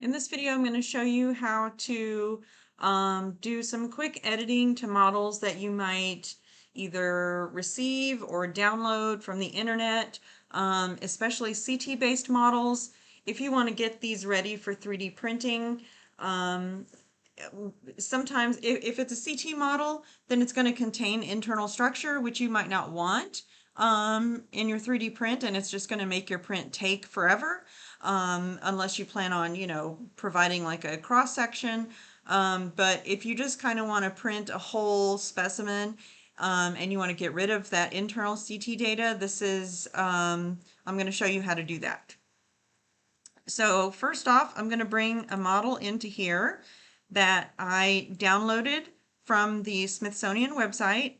In this video, I'm going to show you how to do some quick editing to models that you might either receive or download from the internet, especially CT-based models. If you want to get these ready for 3D printing, sometimes if it's a CT model, then it's going to contain internal structure, which you might not want in your 3D print, and it's just going to make your print take forever, unless you plan on, providing like a cross section. But if you just kind of want to print a whole specimen, and you want to get rid of that internal CT data, I'm going to show you how to do that. So first off, I'm going to bring a model into here that I downloaded from the Smithsonian website.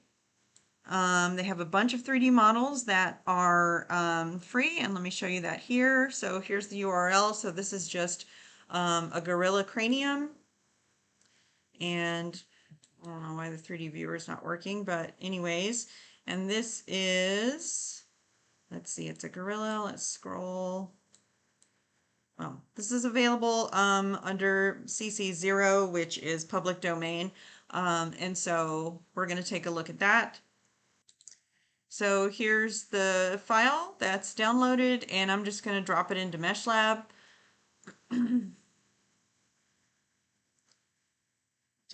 They have a bunch of 3D models that are free, and let me show you that here. So here's the URL. So this is just a gorilla cranium, and I don't know why the 3D viewer is not working, but anyways, and this is, let's see, it's a gorilla. Let's scroll. Well, this is available under CC0, which is public domain. And so we're going to take a look at that. So here's the file that's downloaded, and I'm just going to drop it into Meshlab to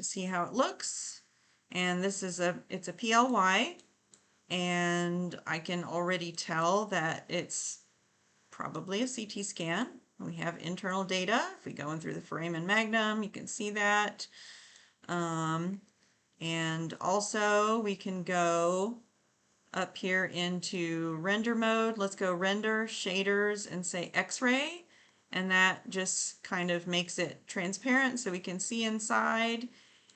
see how it looks. And this is it's a PLY, and I can already tell that it's probably a CT scan. We have internal data. If we go in through the foramen magnum, you can see that. And also we can go up here into render mode. Let's go render, shaders, and say X-ray. And that just kind of makes it transparent so we can see inside.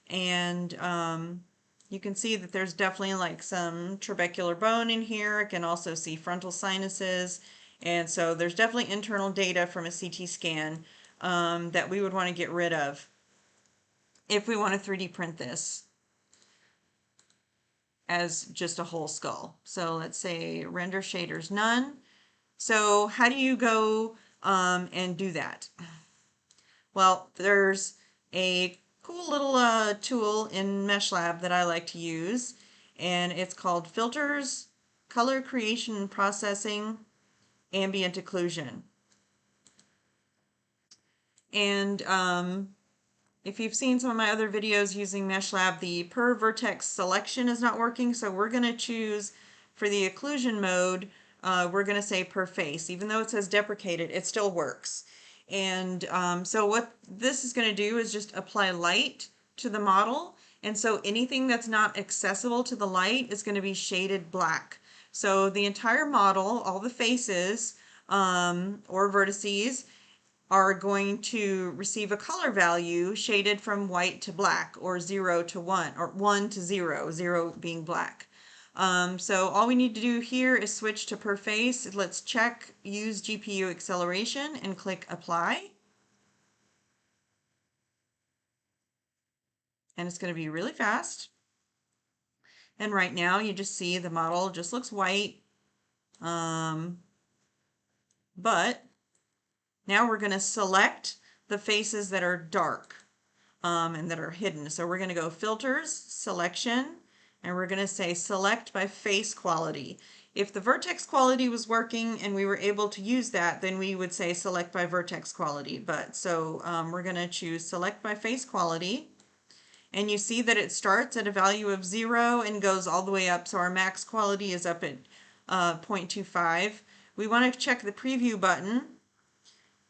And you can see that there's definitely like some trabecular bone in here. I can also see frontal sinuses. And so there's definitely internal data from a CT scan that we would want to get rid of if we want to 3D print this as just a whole skull. So let's say render shaders none. So how do you go and do that? Well, there's a cool little tool in Meshlab that I like to use, and it's called Filters, Color Creation and Processing, Ambient Occlusion. And if you've seen some of my other videos using Meshlab, the per vertex selection is not working, so we're going to choose for the occlusion mode, we're going to say per face. Even though it says deprecated, it still works. And so what this is going to do is just apply light to the model, and so anything that's not accessible to the light is going to be shaded black. So the entire model, all the faces or vertices, are going to receive a color value shaded from white to black, or 0 to 1, or 1 to 0, 0 being black. So all we need to do here is switch to per face. Let's check use GPU acceleration and click apply. And it's going to be really fast. And right now you just see the model just looks white. But now we're going to select the faces that are dark and that are hidden. So we're going to go filters, selection, and we're going to say select by face quality. If the vertex quality was working and we were able to use that, then we would say select by vertex quality. But so we're going to choose select by face quality. And you see that it starts at a value of 0 and goes all the way up. So our max quality is up at 0.25. We want to check the preview button.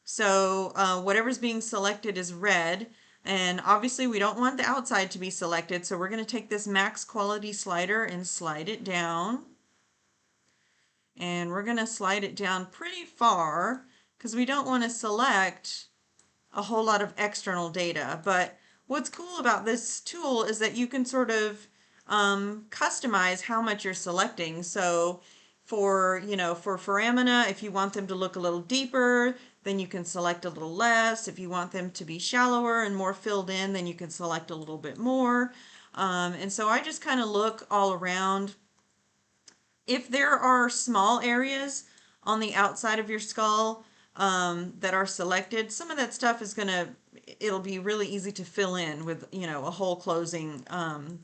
So whatever's being selected is red, and obviously we don't want the outside to be selected, so we're going to take this max quality slider and slide it down. And we're going to slide it down pretty far because we don't want to select a whole lot of external data. But what's cool about this tool is that you can sort of customize how much you're selecting. So for foramina, if you want them to look a little deeper, then you can select a little less. If you want them to be shallower and more filled in, then you can select a little bit more. And so I just kind of look all around. If there are small areas on the outside of your skull, that are selected, some of that stuff is it'll be really easy to fill in with, a hole closing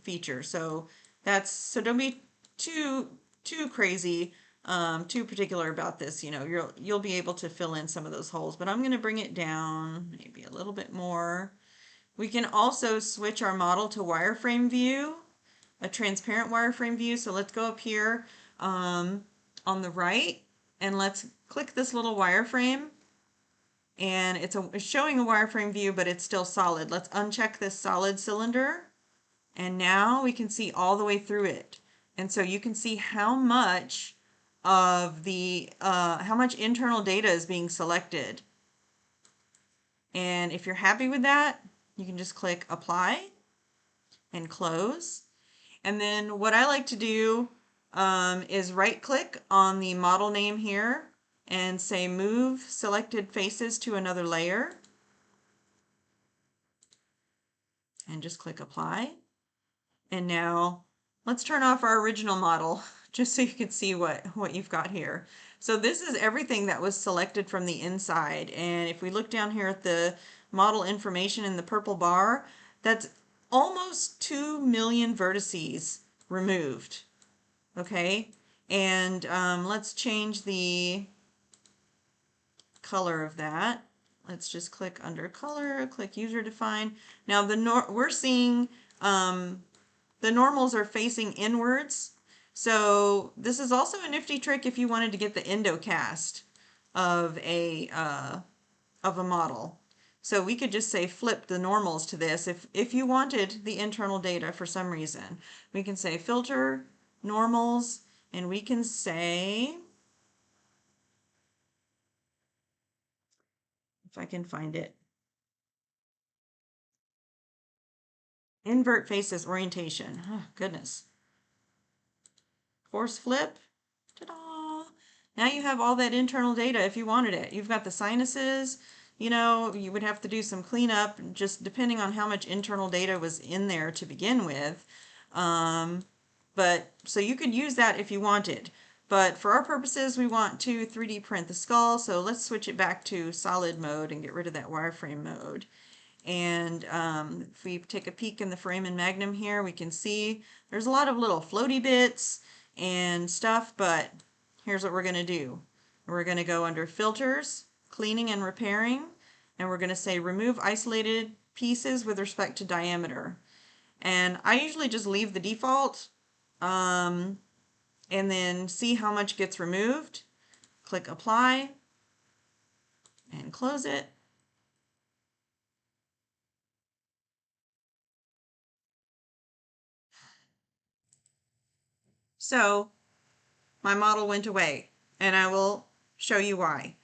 feature. So don't be too crazy, too particular about this. You'll be able to fill in some of those holes, but I'm going to bring it down maybe a little bit more. We can also switch our model to wireframe view, a transparent wireframe view. So let's go up here on the right, and let's click this little wireframe. And it's showing a wireframe view, but it's still solid. Let's uncheck this solid cylinder, and now we can see all the way through it. And so you can see how much of how much internal data is being selected. And if you're happy with that, you can just click apply and close. And then what I like to do is right click on the model name here and say move selected faces to another layer, and just click apply. And now let's turn off our original model just so you can see what you've got here. So this is everything that was selected from the inside. And if we look down here at the model information in the purple bar, that's almost 2 million vertices removed. Okay, and let's change the color of that. Let's just click under color, click user define. Now we're seeing the normals are facing inwards. So this is also a nifty trick if you wanted to get the endocast of a model. So we could just say flip the normals to this if you wanted the internal data for some reason. We can say filter normals, and we can say, if I can find it, invert faces orientation. Oh, goodness. Force flip. Ta-da! Now you have all that internal data if you wanted it. You've got the sinuses. You would have to do some cleanup just depending on how much internal data was in there to begin with. But so you could use that if you wanted. But for our purposes, we want to 3D print the skull. So let's switch it back to solid mode and get rid of that wireframe mode. And if we take a peek in the foramen magnum here, we can see there's a lot of little floaty bits and stuff, but here's what we're going to do. We're going to go under filters, cleaning and repairing, and we're going to say remove isolated pieces with respect to diameter. And I usually just leave the default and then see how much gets removed. Click apply and close it. So my model went away, and I will show you why.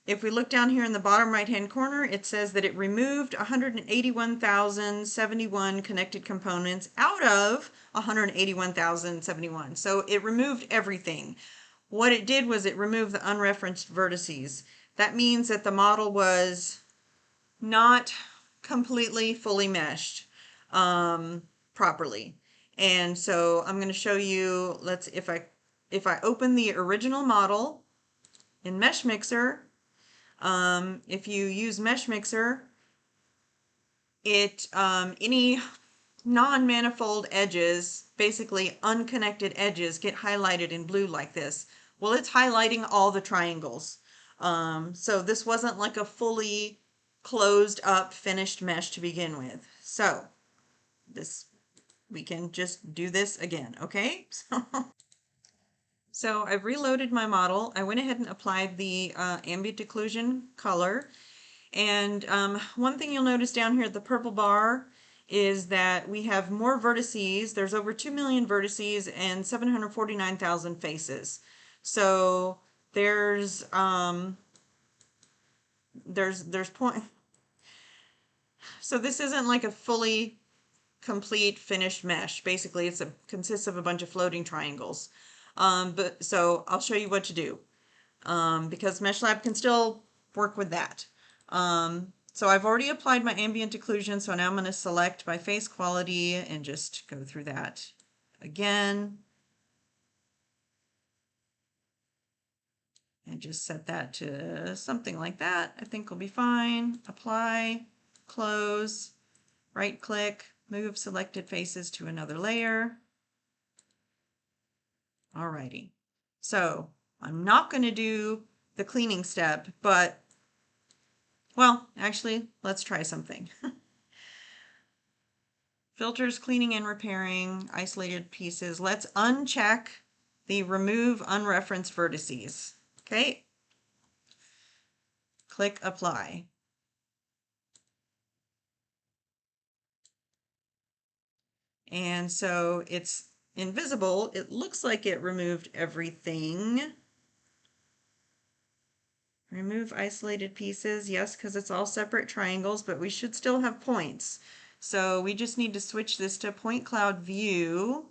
If we look down here in the bottom right hand corner, it says that it removed 181,071 connected components out of 181,071. So it removed everything. What it did was it removed the unreferenced vertices. That means that the model was not completely fully meshed properly. And so I'm going to show you, if I open the original model in Meshmixer, if you use Meshmixer, any non-manifold edges, basically unconnected edges, get highlighted in blue like this. Well, it's highlighting all the triangles. So this wasn't like a fully closed up finished mesh to begin with. So we can just do this again, okay? So I've reloaded my model. I went ahead and applied the ambient occlusion color. And one thing you'll notice down here at the purple bar is that we have more vertices. There's over 2 million vertices and 749,000 faces. So there's point. So this isn't like a fully complete finished mesh. Basically, it consists of a bunch of floating triangles. So I'll show you what to do because Meshlab can still work with that. So I've already applied my ambient occlusion, so now I'm going to select my face quality and just go through that again. And just set that to something like that. I think will be fine. Apply, close, right click, move selected faces to another layer. Alrighty. So I'm not going to do the cleaning step, but, well, actually, let's try something. Filters, cleaning and repairing, isolated pieces. Let's uncheck the remove unreferenced vertices. Okay. Click apply. And so it's invisible. It looks like it removed everything. Remove isolated pieces. Yes, because it's all separate triangles, but we should still have points. So we just need to switch this to point cloud view.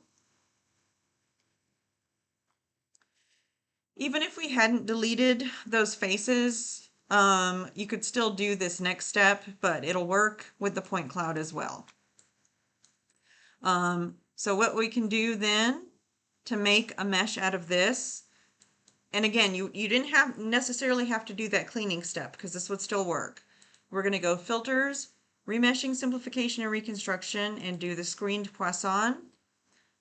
Even if we hadn't deleted those faces, you could still do this next step, but it'll work with the point cloud as well. So what we can do then to make a mesh out of this, and again, you didn't necessarily have to do that cleaning step because this would still work. We're going to go filters, remeshing, simplification, and reconstruction, and do the screened Poisson.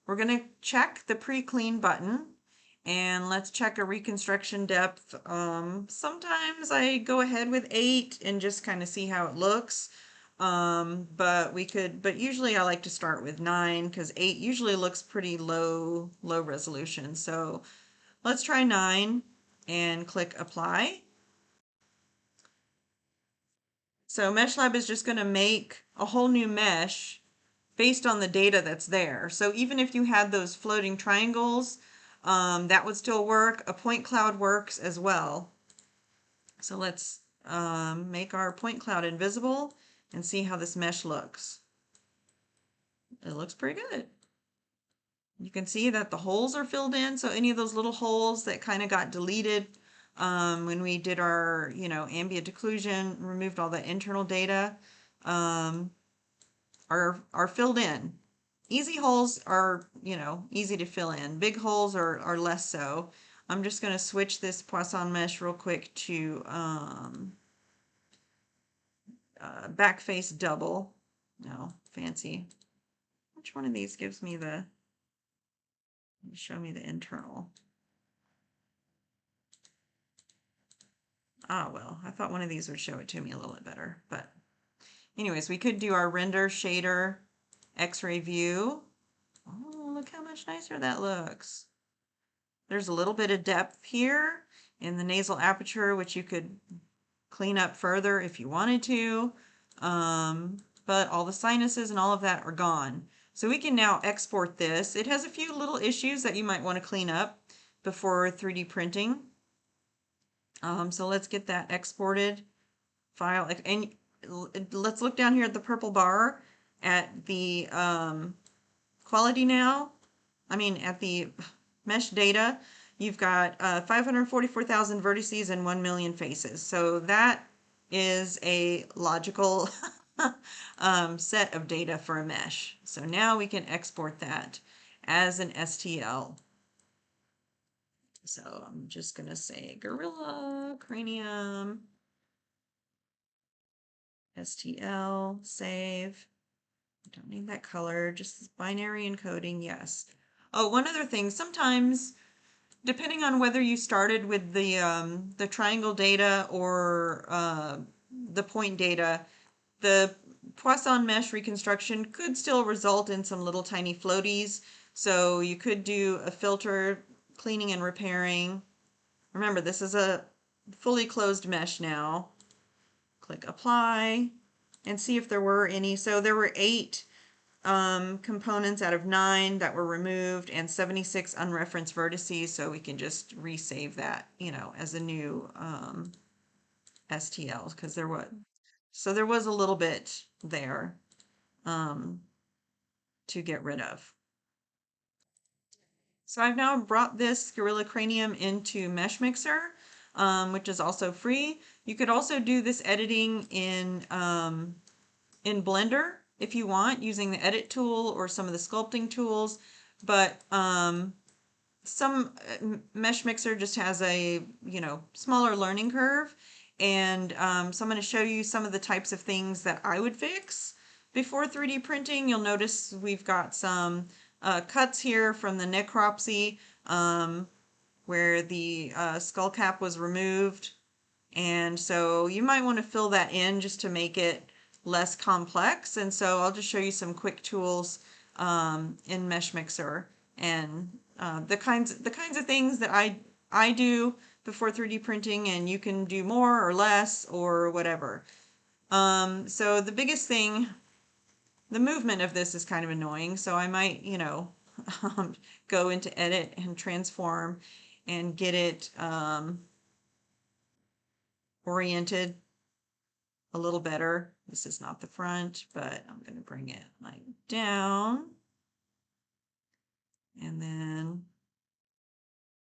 We're going to check the pre-clean button, and let's check a reconstruction depth. Sometimes I go ahead with 8 and just kind of see how it looks. But usually I like to start with 9 because 8 usually looks pretty low resolution. So let's try 9 and click apply. So Meshlab is just going to make a whole new mesh based on the data that's there. So even if you had those floating triangles, that would still work. A point cloud works as well. So let's make our point cloud invisible and see how this mesh looks. It looks pretty good. You can see that the holes are filled in. So any of those little holes that kind of got deleted when we did our, ambient occlusion, removed all the internal data, are filled in. Easy holes are, easy to fill in. Big holes are less so. I'm just going to switch this Poisson mesh real quick to back face double. No, fancy. Which one of these gives me the, show me the internal? Ah, well, I thought one of these would show it to me a little bit better. But anyways, we could do our render shader X-ray view. Oh, look how much nicer that looks. There's a little bit of depth here in the nasal aperture, which you could clean up further if you wanted to. But all the sinuses and all of that are gone. So we can now export this. It has a few little issues that you might want to clean up before 3D printing. So let's get that exported file. And let's look down here at the purple bar at the quality now. I mean, at the mesh data, you've got 544,000 vertices and 1 million faces. So that is a logical set of data for a mesh. So now we can export that as an STL. So I'm just going to say gorilla cranium STL, save. I don't need that color, just binary encoding, yes. Oh, one other thing, sometimes depending on whether you started with the triangle data or the point data, the Poisson mesh reconstruction could still result in some little tiny floaties. So you could do a filter, cleaning and repairing. Remember, this is a fully closed mesh now. Click apply and see if there were any. So there were 8 components out of 9 that were removed and 76 unreferenced vertices. So we can just resave that, as a new STL because there was. So there was a little bit there to get rid of. So I've now brought this gorilla cranium into Meshmixer, which is also free. You could also do this editing in Blender if you want, using the edit tool or some of the sculpting tools. But some Meshmixer just has a, smaller learning curve. And so I'm going to show you some of the types of things that I would fix before 3D printing. You'll notice we've got some cuts here from the necropsy where the skull cap was removed. And so you might want to fill that in just to make it less complex. And so I'll just show you some quick tools in Meshmixer and the kinds of things that I do before 3D printing, and you can do more or less or whatever. So the biggest thing, the movement of this is kind of annoying, so I might, go into edit and transform and get it oriented a little better. This is not the front, but I'm going to bring it like down and then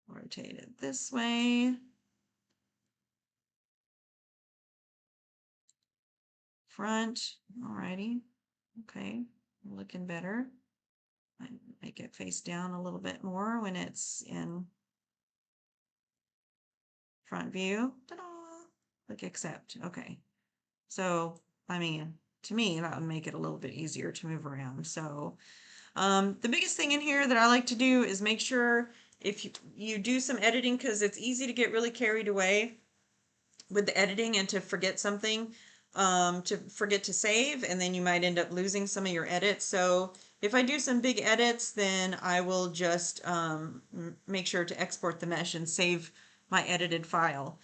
rotate it this way. Front, alrighty, okay, looking better. I make it face down a little bit more when it's in front view. Ta-da! Click accept. Okay. So, I mean, to me, that would make it a little bit easier to move around. So, the biggest thing in here that I like to do is make sure if you do some editing, because it's easy to get really carried away with the editing and to forget something, to forget to save, and then you might end up losing some of your edits. So if I do some big edits, then I will just make sure to export the mesh and save my edited file.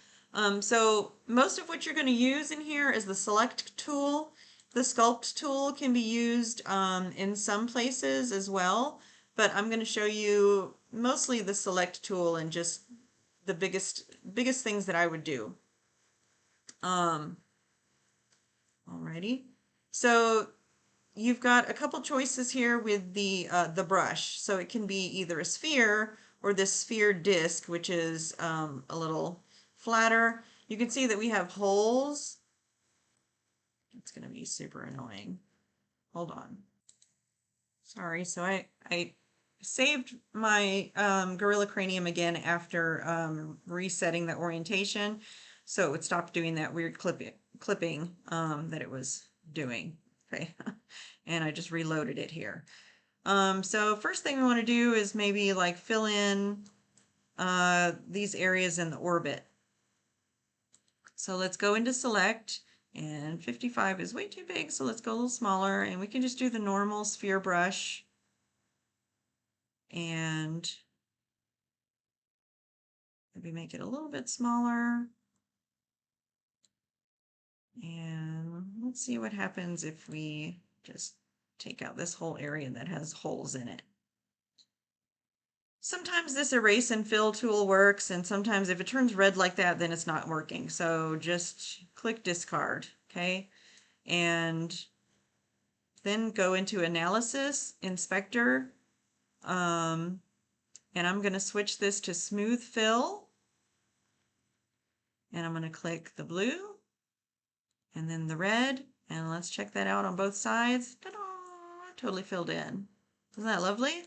So most of what you're going to use in here is the select tool. The sculpt tool can be used in some places as well, but I'm going to show you mostly the select tool and just the biggest things that I would do. Alrighty. So you've got a couple choices here with the brush. So it can be either a sphere or this sphere disc, which is a little flatter. You can see that we have holes. It's going to be super annoying. Hold on. Sorry. So I saved my Gorilla Cranium again after resetting the orientation. So it stopped doing that weird clipping that it was doing. Okay. And I just reloaded it here. So first thing we want to do is maybe like fill in these areas in the orbit. So let's go into select, and 55 is way too big, so let's go a little smaller, and we can just do the normal sphere brush and maybe make it a little bit smaller. And let's see what happens if we just take out this whole area that has holes in it. Sometimes this erase and fill tool works, and sometimes if it turns red like that, then it's not working. So just click discard, okay? And then go into analysis, inspector, and I'm going to switch this to smooth fill. And I'm going to click the blue and then the red, and let's check that out on both sides. Ta-da! Totally filled in. Isn't that lovely?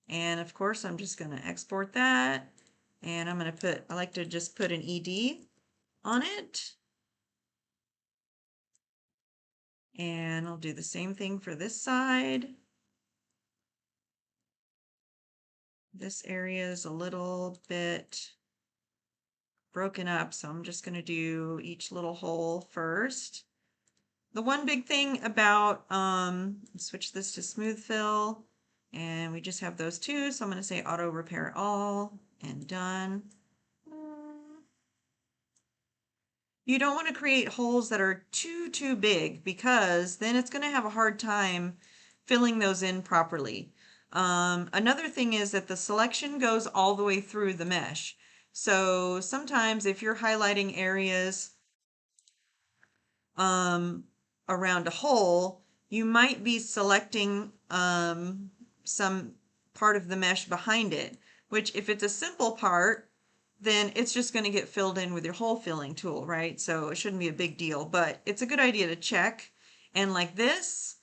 And of course, I'm just going to export that, and I'm going to put, I like to just put an ED on it. And I'll do the same thing for this side. This area is a little bit broken up, so I'm just going to do each little hole first. The one big thing about, switch this to smooth fill, and we just have those two, so I'm going to say auto repair all, and done. You don't want to create holes that are too big, because then it's going to have a hard time filling those in properly. Another thing is that the selection goes all the way through the mesh. So sometimes if you're highlighting areas around a hole, you might be selecting some part of the mesh behind it, which if it's a simple part, then it's just going to get filled in with your hole filling tool, right? So it shouldn't be a big deal, but it's a good idea to check. And like this,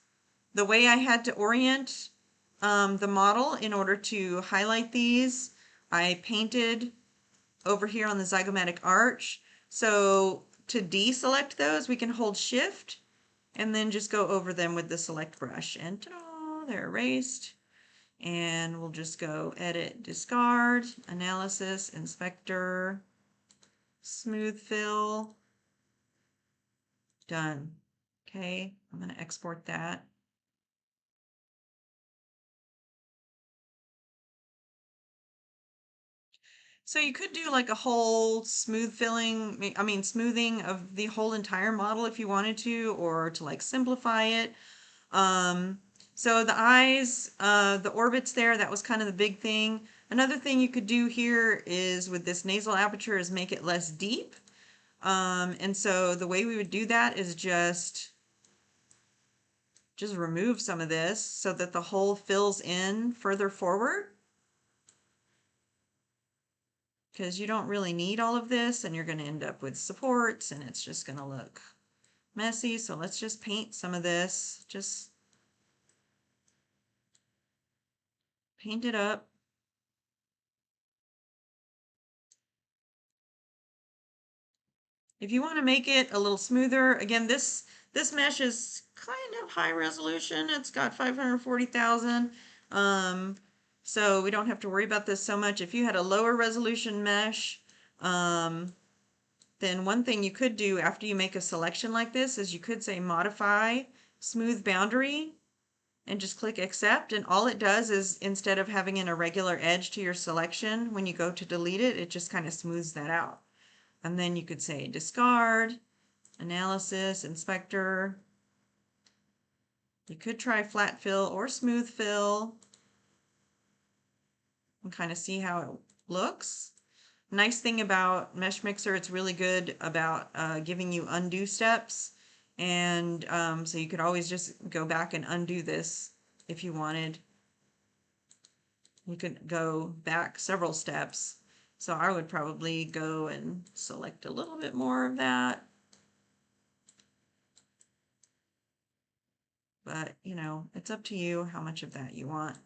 the way I had to orient the model in order to highlight these. I painted over here on the zygomatic arch. So to deselect those, we can hold Shift and then just go over them with the select brush. And ta-da, they're erased. And we'll just go Edit, Discard, Analysis, Inspector, Smooth Fill. Done. Okay, I'm going to export that. So you could do like a whole smoothing of the whole entire model if you wanted to, or to like simplify it. So the eyes, the orbits there, that was kind of the big thing. Another thing you could do here is with this nasal aperture is make it less deep. And so the way we would do that is just remove some of this so that the hole fills in further forward. Because you don't really need all of this and you're going to end up with supports and it's just going to look messy. So let's just paint some of this. Just paint it up. If you want to make it a little smoother, again, this mesh is kind of high resolution. It's got 540,000. So we don't have to worry about this so much. If you had a lower resolution mesh, then one thing you could do after you make a selection like this is you could say modify smooth boundary and just click accept, and all it does is instead of having an irregular edge to your selection, when you go to delete it, it just kind of smooths that out. And then you could say discard, analysis, inspector. You could try flat fill or smooth fill and kind of see how it looks. Nice thing about Meshmixer, it's really good about giving you undo steps. And so you could always just go back and undo this if you wanted. You could go back several steps. So I would probably go and select a little bit more of that. But, you know, it's up to you how much of that you want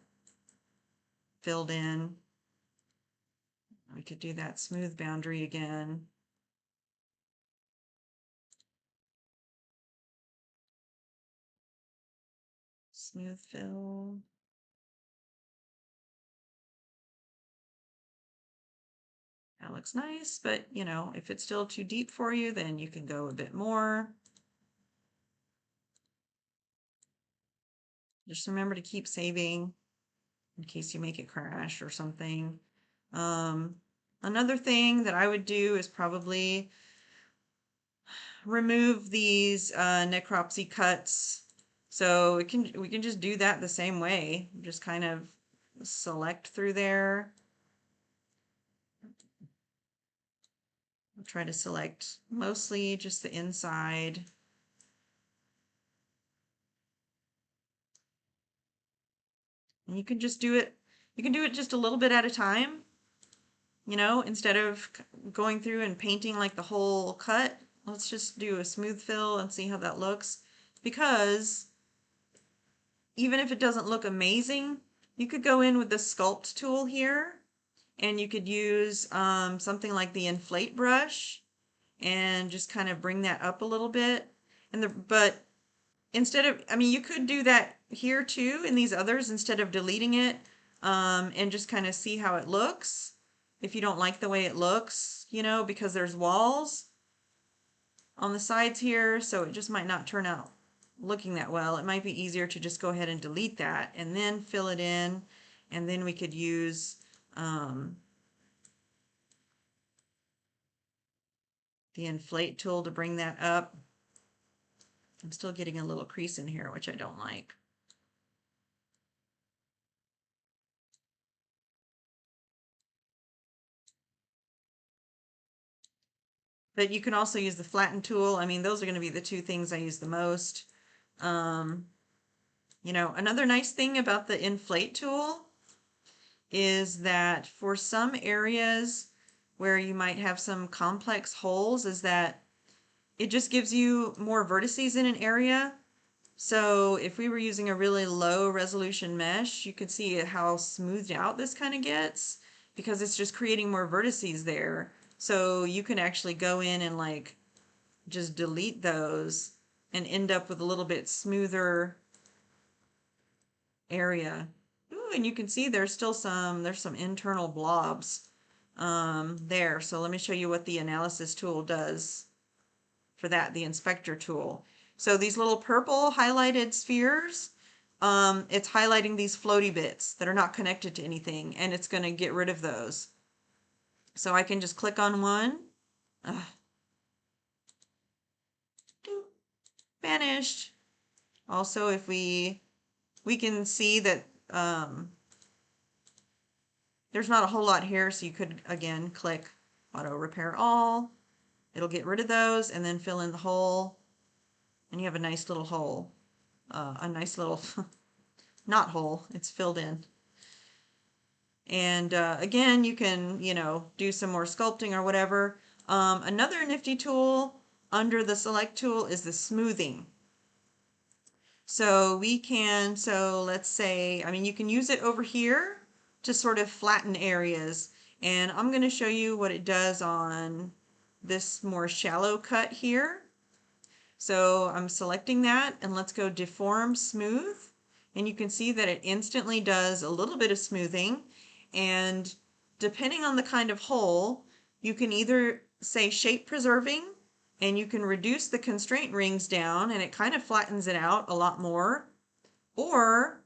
filled in. We could do that smooth boundary again. Smooth fill. That looks nice, but you know, if it's still too deep for you, then you can go a bit more. Just remember to keep saving in case you make it crash or something. Another thing that I would do is probably remove these necropsy cuts. So we can just do that the same way. Just kind of select through there. I'll try to select mostly just the inside. And you can just do it, you can do it just a little bit at a time, you know, instead of going through and painting like the whole cut. Let's just do a smooth fill and see how that looks. Because even if it doesn't look amazing, you could go in with the sculpt tool here and you could use something like the inflate brush and just kind of bring that up a little bit. But instead of, I mean, you could do that here too in these others instead of deleting it and just kind of see how it looks. If you don't like the way it looks, you know, because there's walls on the sides here, so it just might not turn out looking that well. It might be easier to just go ahead and delete that and then fill it in, and then we could use the inflate tool to bring that up. I'm still getting a little crease in here, which I don't like. But you can also use the flatten tool. I mean, those are going to be the two things I use the most. You know, another nice thing about the inflate tool is that for some areas where you might have some complex holes is that it just gives you more vertices in an area. So if we were using a really low resolution mesh, you could see how smoothed out this kind of gets because it's just creating more vertices there. So you can actually go in and like just delete those and end up with a little bit smoother area. Ooh, and you can see there's some internal blobs there. So let me show you what the analysis tool does for that, the inspector tool. So these little purple highlighted spheres, it's highlighting these floaty bits that are not connected to anything, and it's going to get rid of those. So I can just click on one. Vanished. Also, if we can see that there's not a whole lot here, so you could again click auto repair all. It'll get rid of those and then fill in the hole, and you have a nice little hole, a nice little not hole, it's filled in. And again, you can, do some more sculpting or whatever. Another nifty tool under the select tool is the smoothing. So let's say, you can use it over here to sort of flatten areas. And I'm going to show you what it does on this more shallow cut here. So I'm selecting that, and let's go deform smooth. And you can see that it instantly does a little bit of smoothing. And depending on the kind of hole, you can either say shape preserving, and you can reduce the constraint rings down, and it kind of flattens it out a lot more. Or,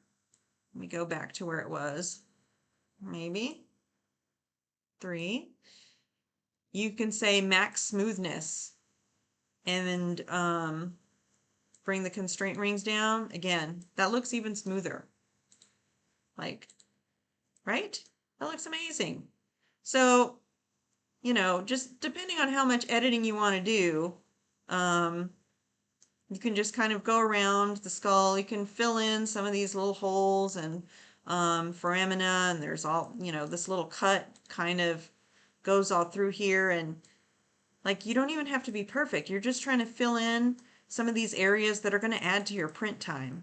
let me go back to where it was, maybe 3. You can say max smoothness, and bring the constraint rings down. Again, that looks even smoother. Like, right? That looks amazing. So, just depending on how much editing you want to do, you can just kind of go around the skull. You can fill in some of these little holes and foramina, and there's all, this little cut kind of goes all through here, and like you don't even have to be perfect. You're just trying to fill in some of these areas that are going to add to your print time,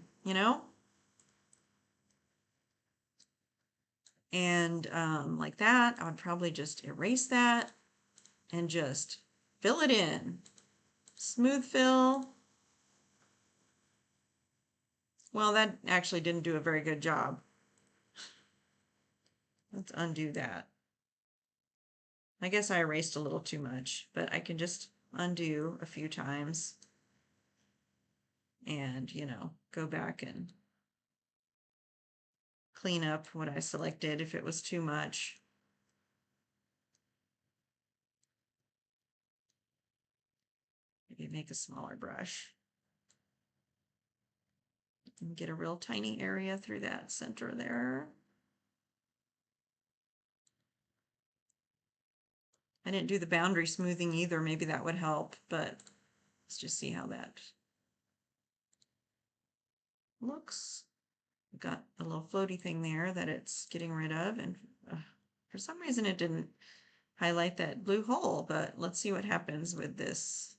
And like that, I would probably just erase that and just fill it in. Smooth fill. Well, that actually didn't do a very good job. Let's undo that. I guess I erased a little too much, but I can just undo a few times and, go back and clean up what I selected if it was too much. Maybe make a smaller brush and get a real tiny area through that center there. I didn't do the boundary smoothing either. Maybe that would help, but let's just see how that looks. We've got a little floaty thing there that it's getting rid of, and for some reason it didn't highlight that blue hole, but let's see what happens with this,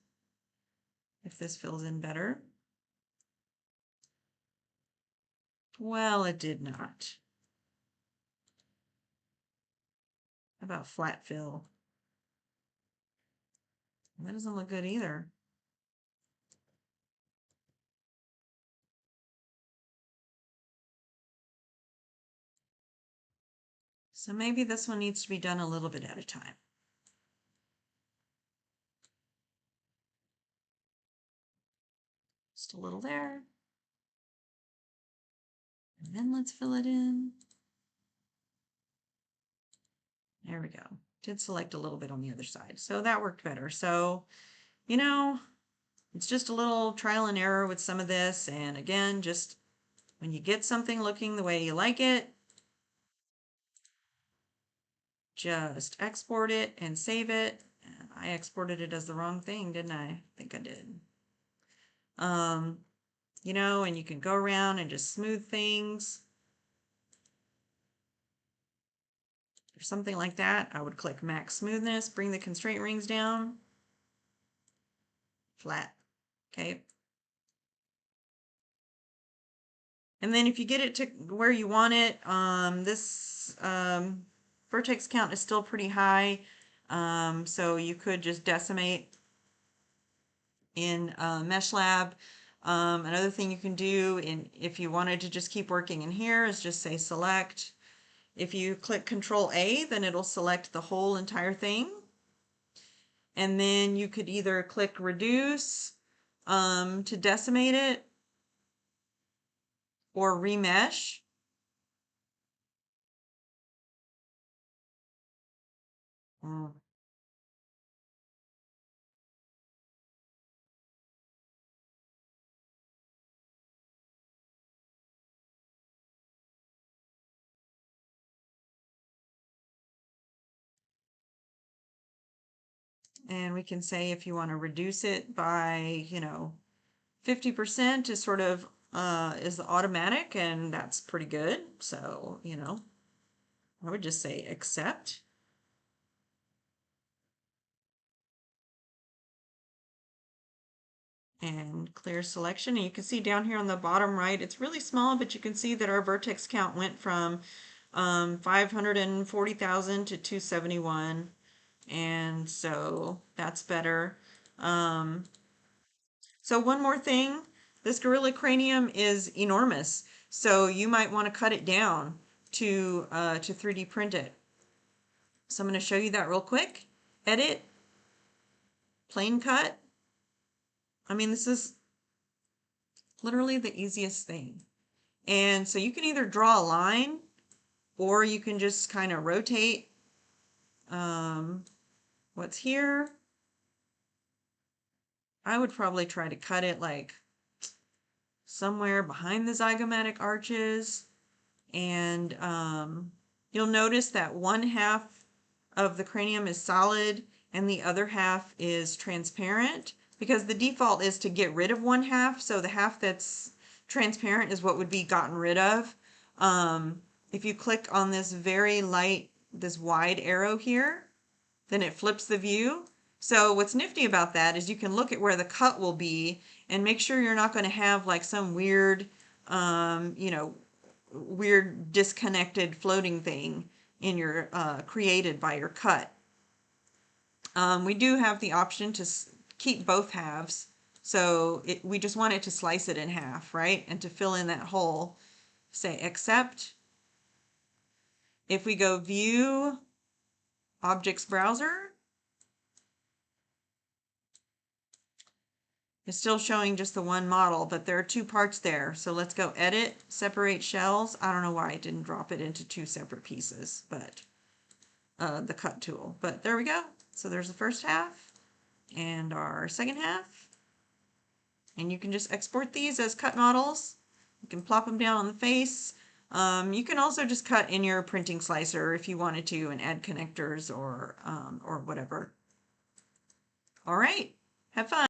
if this fills in better. Well, it did not. How about flat fill? That doesn't look good either. So maybe this one needs to be done a little bit at a time. Just a little there. And then let's fill it in. There we go. Did select a little bit on the other side. So that worked better. So, it's just a little trial and error with some of this. And again, just when you get something looking the way you like it, just export it and save it. I exported it as the wrong thing, didn't I? I think I did. And you can go around and just smooth things. Or something like that, I would click max smoothness, bring the constraint rings down, flat. Okay. And then if you get it to where you want it, this vertex count is still pretty high. So you could just decimate in Meshlab. Another thing you can do if you wanted to just keep working in here is just say select. If you click Control A, then it'll select the whole entire thing. And then you could either click reduce to decimate it or remesh. Mm. And we can say if you want to reduce it by, 50% is sort of is the automatic, and that's pretty good. So, I would just say accept. And clear selection. And you can see down here on the bottom right, it's really small, but you can see that our vertex count went from 540,000 to 271. And so that's better. So one more thing, this gorilla cranium is enormous. So you might want to cut it down to 3D print it. So I'm going to show you that real quick. Edit, plane cut. I mean, this is literally the easiest thing. And so you can either draw a line or you can just kind of rotate what's here. I would probably try to cut it like somewhere behind the zygomatic arches. And you'll notice that one half of the cranium is solid and the other half is transparent, because the default is to get rid of one half. So the half that's transparent is what would be gotten rid of. If you click on this very light, this wide arrow here, then it flips the view. So what's nifty about that is you can look at where the cut will be and make sure you're not going to have like some weird, weird disconnected floating thing in your created by your cut. We do have the option to keep both halves, so we just want it to slice it in half, right? And to fill in that hole, say accept. If we go view objects browser, it's still showing just the one model, but there are two parts there. So let's go edit, separate shells. I don't know why I didn't drop it into two separate pieces, but the cut tool. But there we go. So there's the first half and our second half. And you can just export these as cut models. You can plop them down on the face. You can also just cut in your printing slicer if you wanted to and add connectors or whatever. All right, have fun.